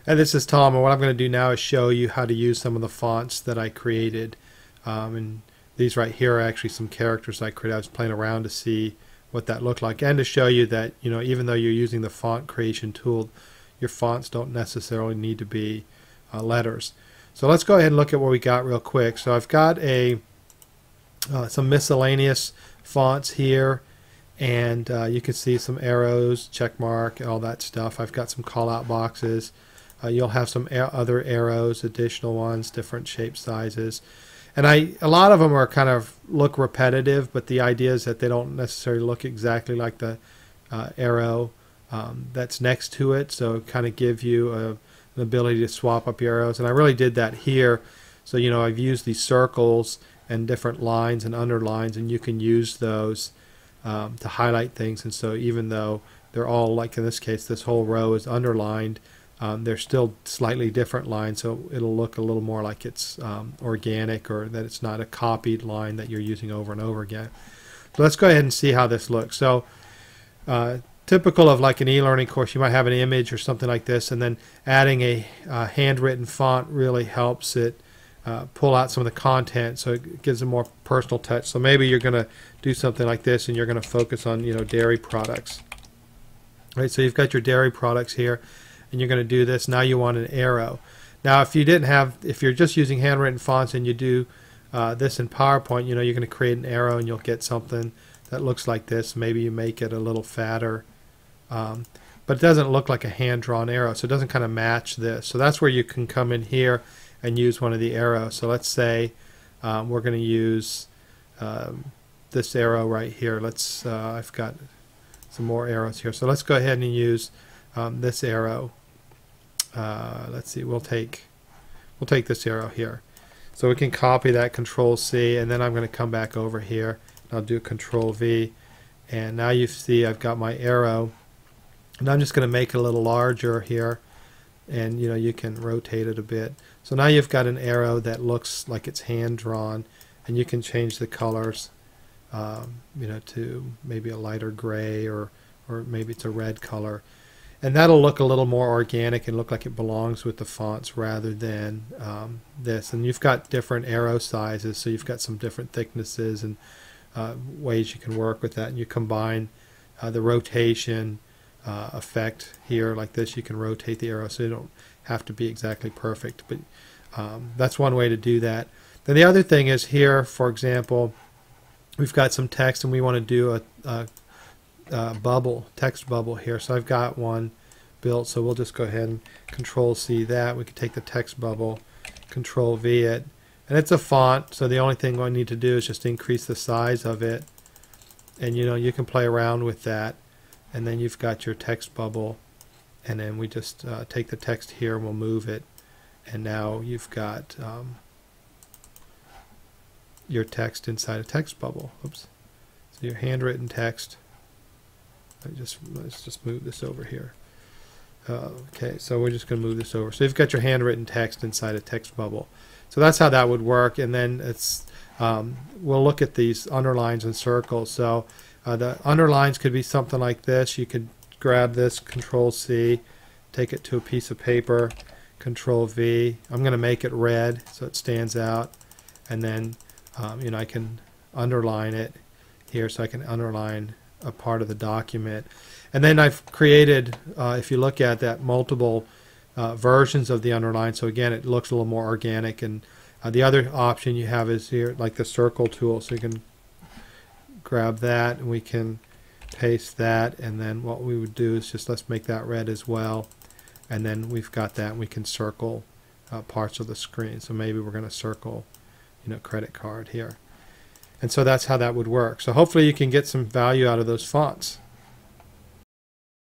And this is Tom, and what I'm going to do now is show you how to use some of the fonts that I created. And these right here are actually some characters I created. I was playing around to see what that looked like, and to show you that, you know, even though you're using the font creation tool, your fonts don't necessarily need to be letters. So let's go ahead and look at what we got real quick. So I've got some miscellaneous fonts here, and you can see some arrows, check mark, all that stuff. I've got some call out boxes. You'll have some other arrows, additional ones, different shape sizes. And a lot of them are kind of look repetitive, but the idea is that they don't necessarily look exactly like the arrow that's next to it. So kind of give you an ability to swap up your arrows. And I really did that here. So, you know, I've used these circles and different lines and underlines, and you can use those to highlight things. And so even though they're all, like in this case, this whole row is underlined, they're still slightly different lines, so it'll look a little more like it's organic, or that it's not a copied line that you're using over and over again. So let's go ahead and see how this looks. So typical of like an e-learning course, you might have an image or something like this, and then adding a handwritten font really helps it pull out some of the content, so it gives a more personal touch. So maybe you're going to do something like this, and you're going to focus on, you know, dairy products. Right, so you've got your dairy products here, and you're going to do this. Now you want an arrow. Now if you're just using handwritten fonts and you do this in PowerPoint, you know, you're going to create an arrow and you'll get something that looks like this. Maybe you make it a little fatter, but it doesn't look like a hand-drawn arrow, so it doesn't kind of match this. So that's where you can come in here and use one of the arrows. So let's say we're going to use this arrow right here. I've got some more arrows here, so let's go ahead and use this arrow. Let's see, we'll take this arrow here. So we can copy that, Control C, and then I'm going to come back over here and I'll do Control V, and now you see I've got my arrow, and I'm just going to make it a little larger here, and you know, you can rotate it a bit. So now you've got an arrow that looks like it's hand drawn, and you can change the colors, you know, to maybe a lighter gray, or maybe it's a red color. And that'll look a little more organic and look like it belongs with the fonts rather than this. And you've got different arrow sizes, so you've got some different thicknesses and ways you can work with that. And you combine the rotation effect here like this. You can rotate the arrow so you don't have to be exactly perfect. But that's one way to do that. Then the other thing is here, for example, we've got some text and we want to do a text bubble here. So I've got one built, so we'll just go ahead and Control C that. We can take the text bubble, Control V it, and it's a font, so the only thing I need to do is just increase the size of it, and you know, you can play around with that, and then you've got your text bubble, and then we just take the text here and we'll move it, and now you've got your text inside a text bubble. Oops. So your handwritten text. Let's just move this over here. Okay, so we're just going to move this over. So you've got your handwritten text inside a text bubble. So that's how that would work. And then we'll look at these underlines and circles. So the underlines could be something like this. You could grab this, Control C, take it to a piece of paper, Control V. I'm going to make it red so it stands out. And then you know, I can underline it here, so I can underline a part of the document. And then I've created, if you look at that, multiple versions of the underline, so again it looks a little more organic. And the other option you have is here, like the circle tool, so you can grab that and we can paste that, and then what we would do is just let's make that red as well, and then we've got that, and we can circle parts of the screen. So maybe we're going to circle, you know, credit card here. And so that's how that would work. So hopefully you can get some value out of those fonts.